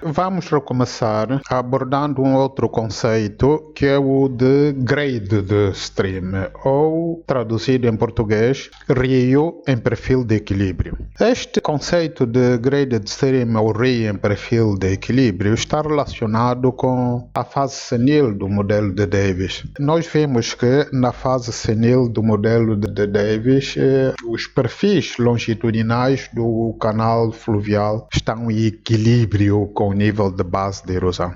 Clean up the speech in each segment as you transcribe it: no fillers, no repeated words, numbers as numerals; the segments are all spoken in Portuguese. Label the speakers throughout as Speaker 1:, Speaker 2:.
Speaker 1: Vamos recomeçar abordando um outro conceito que é o de grade de stream, ou traduzido em português, rio em perfil de equilíbrio. Este conceito de grade de stream ou rio em perfil de equilíbrio está relacionado com a fase senil do modelo de Davis. Nós vimos que na fase senil do modelo de Davis, os perfis longitudinais do canal fluvial estão em equilíbrio com o nível de base de erosão.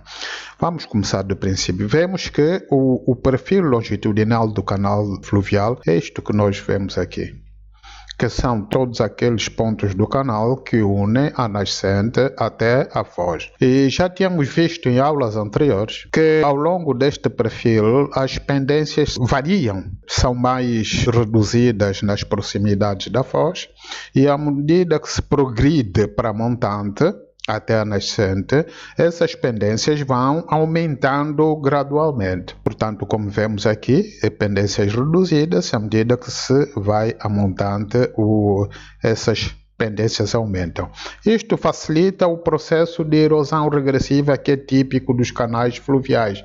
Speaker 1: Vamos começar do princípio. Vemos que o perfil longitudinal do canal fluvial é isto que nós vemos aqui, que são todos aqueles pontos do canal que unem a nascente até a foz. E já tínhamos visto em aulas anteriores que ao longo deste perfil as pendências variam, são mais reduzidas nas proximidades da foz, e à medida que se progride para a montante até a nascente, essas pendências vão aumentando gradualmente. Portanto, como vemos aqui, pendências reduzidas, à medida que se vai a montante, essas pendências aumentam. Isto facilita o processo de erosão regressiva que é típico dos canais fluviais.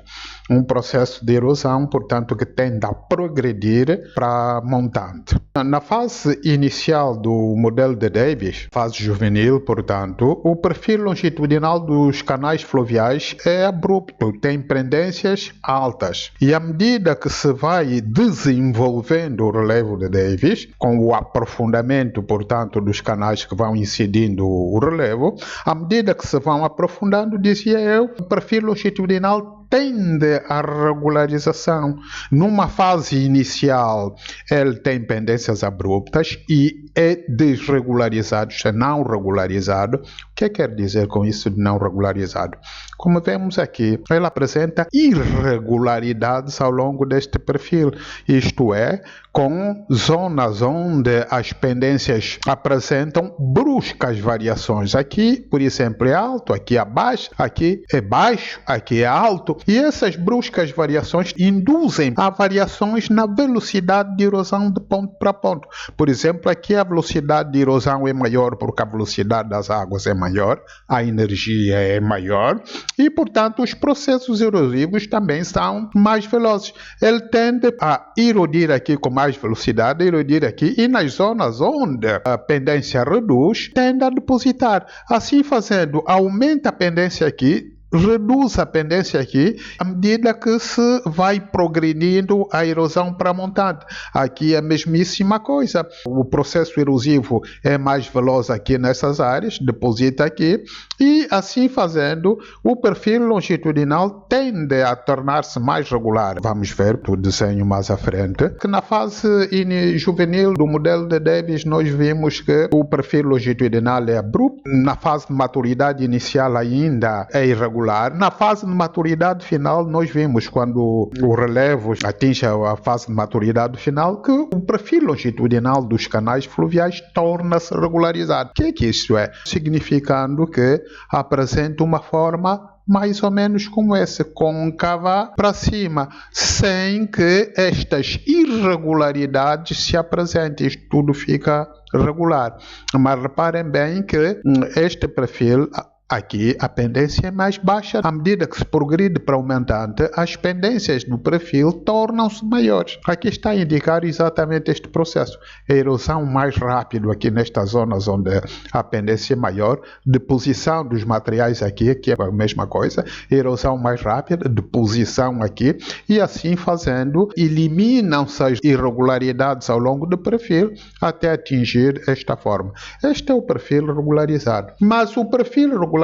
Speaker 1: Um processo de erosão, portanto, que tende a progredir para a montante. Na fase inicial do modelo de Davis, fase juvenil, portanto, o perfil longitudinal dos canais fluviais é abrupto, tem pendências altas. E à medida que se vai desenvolvendo o relevo de Davis, com o aprofundamento, portanto, dos canais que vão incidindo o relevo, à medida que se vão aprofundando, dizia eu, o perfil longitudinal tende à regularização. Numa fase inicial, ele tem pendências abruptas e é desregularizado, é não regularizado. O que quer dizer com isso de não regularizado? Como vemos aqui, ele apresenta irregularidades ao longo deste perfil, isto é, com zonas onde as pendências apresentam bruscas variações. Aqui, por exemplo, é alto, aqui é baixo, aqui é baixo, aqui é alto. E essas bruscas variações induzem a variações na velocidade de erosão de ponto para ponto. Por exemplo, aqui a velocidade de erosão é maior porque a velocidade das águas é maior, a energia é maior e, portanto, os processos erosivos também são mais velozes. Ele tende a erodir aqui com mais velocidade, erodir aqui, e nas zonas onde a pendência reduz, tende a depositar. Assim fazendo, aumenta a pendência aqui, reduz a pendência aqui à medida que se vai progredindo a erosão para a montante. Aqui é a mesmíssima coisa. O processo erosivo é mais veloz aqui nessas áreas, deposita aqui, e assim fazendo, o perfil longitudinal tende a tornar-se mais regular. Vamos ver o desenho mais à frente, que na fase juvenil do modelo de Davis nós vimos que o perfil longitudinal é abrupto, na fase de maturidade inicial ainda é irregular. Na fase de maturidade final, nós vimos quando o relevo atinge a fase de maturidade final que o perfil longitudinal dos canais fluviais torna-se regularizado. O que isso é? Significando que apresenta uma forma mais ou menos como essa, côncava para cima, sem que estas irregularidades se apresentem. Isto tudo fica regular. Mas reparem bem que este perfil aqui a pendência é mais baixa. À medida que se progride para aumentante, as pendências do perfil tornam-se maiores. Aqui está a indicar exatamente este processo. A erosão mais rápido aqui nestas zonas onde a pendência é maior, deposição dos materiais aqui, que é a mesma coisa, erosão mais rápida, deposição aqui, e assim fazendo, eliminam-se as irregularidades ao longo do perfil até atingir esta forma. Este é o perfil regularizado. Mas o perfil regularizado,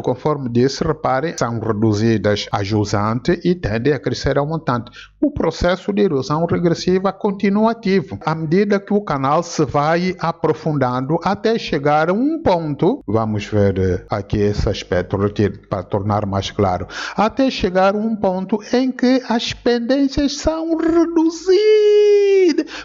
Speaker 1: conforme disse, reparem, são reduzidas a jusante e tendem a crescer ao montante. O processo de erosão regressiva continua ativo, à medida que o canal se vai aprofundando até chegar a um ponto, vamos ver aqui esse aspecto para tornar mais claro, até chegar a um ponto em que as pendências são reduzidas,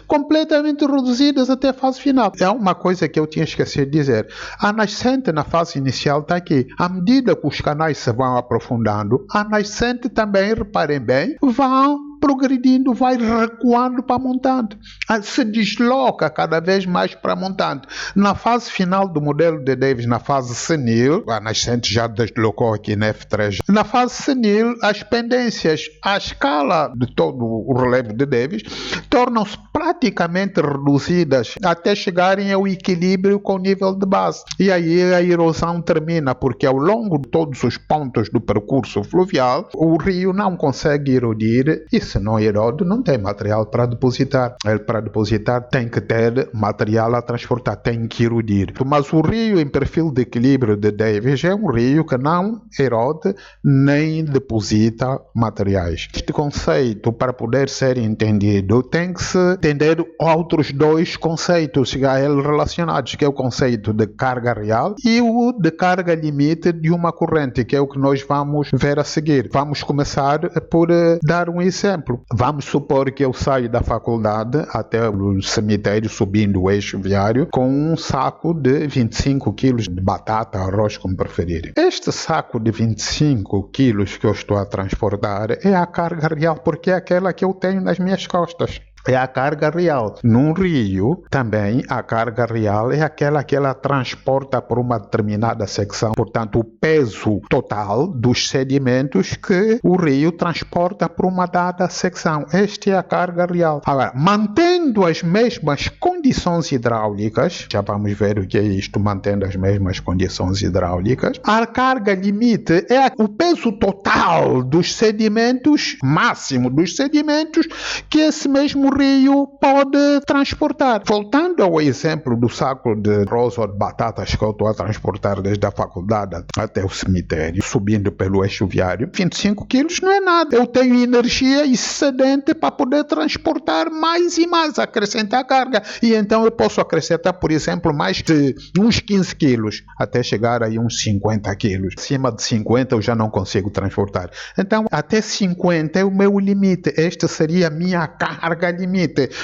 Speaker 1: completamente reduzidas até a fase final. É uma coisa que eu tinha esquecido de dizer. A nascente na fase inicial está aqui. À medida que os canais se vão aprofundando, a nascente também, reparem bem, vão progredindo, vai recuando para a montante. Se desloca cada vez mais para a montante. Na fase final do modelo de Davis, na fase senil, a nascente já deslocou aqui na F3. Na fase senil, as pendências à escala de todo o relevo de Davis tornam-se praticamente reduzidas até chegarem ao equilíbrio com o nível de base. E aí a erosão termina, porque ao longo de todos os pontos do percurso fluvial, o rio não consegue erodir, e se não erode, não tem material para depositar. Ele, para depositar, tem que ter material a transportar, tem que erodir. Mas o rio em perfil de equilíbrio de Davis é um rio que não erode nem deposita materiais. Este conceito, para poder ser entendido, tem que se entender outros dois conceitos a ele relacionados, que é o conceito de carga real e o de carga limite de uma corrente, que é o que nós vamos ver a seguir. Vamos começar por dar um exemplo. Vamos supor que eu saio da faculdade até o cemitério, subindo o eixo viário, com um saco de 25 kg de batata, arroz, como preferirem. Este saco de 25 kg que eu estou a transportar é a carga real, porque é aquela que eu tenho nas minhas costas. É a carga real. Num rio, também, a carga real é aquela que ela transporta por uma determinada secção. Portanto, o peso total dos sedimentos que o rio transporta por uma dada secção. Esta é a carga real. Agora, mantendo as mesmas condições hidráulicas, já vamos ver o que é isto, mantendo as mesmas condições hidráulicas, a carga limite é o peso total dos sedimentos, máximo dos sedimentos, que esse mesmo rio pode transportar. Voltando ao exemplo do saco de arroz ou de batatas que eu estou a transportar desde a faculdade até o cemitério, subindo pelo eixo viário, 25 quilos não é nada. Eu tenho energia excedente para poder transportar mais e mais, acrescentar carga. E então eu posso acrescentar, por exemplo, mais de uns 15 quilos, até chegar aí uns 50 quilos. Acima de 50 eu já não consigo transportar. Então, até 50 é o meu limite. Esta seria a minha carga limite.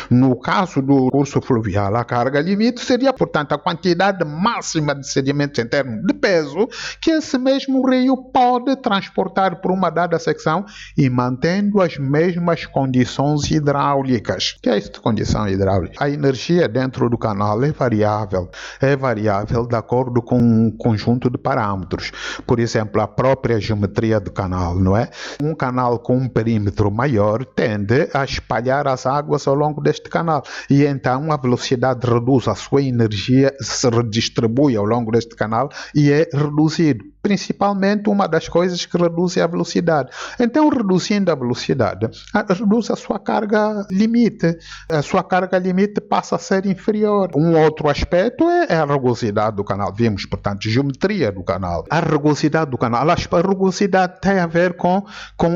Speaker 1: No caso do curso fluvial, a carga limite seria, portanto, a quantidade máxima de sedimentos em termos de peso que esse mesmo rio pode transportar por uma dada secção e mantendo as mesmas condições hidráulicas. O que é isso de condição hidráulica? A energia dentro do canal é variável. É variável de acordo com um conjunto de parâmetros. Por exemplo, a própria geometria do canal, não é? Um canal com um perímetro maior tende a espalhar as águas ao longo deste canal e então a velocidade reduz, a sua energia se redistribui ao longo deste canal e é reduzido. Principalmente uma das coisas que reduz é a velocidade. Então, reduzindo a velocidade, reduz a sua carga limite. A sua carga limite passa a ser inferior. Um outro aspecto é a rugosidade do canal. Vimos, portanto, geometria do canal. A rugosidade do canal. A rugosidade tem a ver com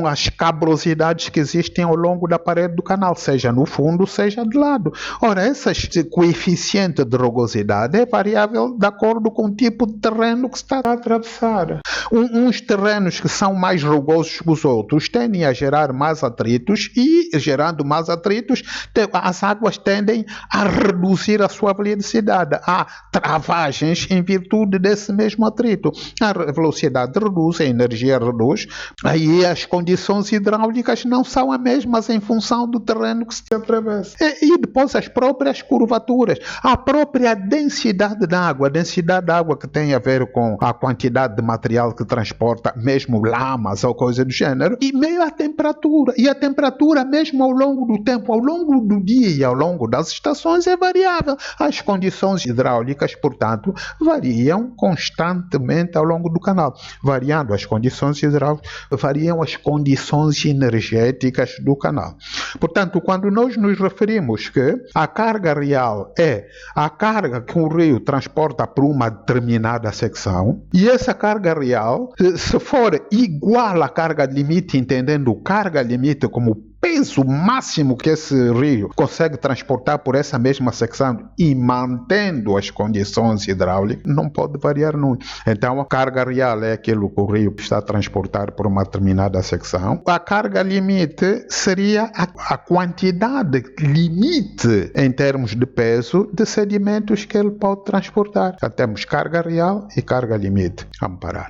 Speaker 1: as cabrosidades que existem ao longo da parede do canal, seja no fundo, seja de lado. Ora, esse coeficiente de rugosidade é variável de acordo com o tipo de terreno que se está a atravessar. Uns terrenos que são mais rugosos que os outros tendem a gerar mais atritos e, gerando mais atritos, as águas tendem a reduzir a sua velocidade. Há travagens em virtude desse mesmo atrito. A velocidade reduz, a energia reduz, aí as condições hidráulicas não são as mesmas em função do terreno que se atravessa. E depois as próprias curvaturas, a própria densidade da água, a densidade da água que tem a ver com a quantidade de material que transporta, mesmo lamas ou coisa do gênero, e meio a temperatura. E a temperatura, mesmo ao longo do tempo, ao longo do dia e ao longo das estações, é variável. As condições hidráulicas, portanto, variam constantemente ao longo do canal. Variando as condições hidráulicas, variam as condições energéticas do canal. Portanto, quando nós nos referimos que a carga real é a carga que um rio transporta por uma determinada secção, e essa carga real, se for igual à carga limite, entendendo carga limite como peso máximo que esse rio consegue transportar por essa mesma secção e mantendo as condições hidráulicas, não pode variar muito. Então, a carga real é aquilo que o rio está a transportar por uma determinada secção. A carga limite seria a quantidade limite em termos de peso de sedimentos que ele pode transportar. Já temos carga real e carga limite. Vamos parar.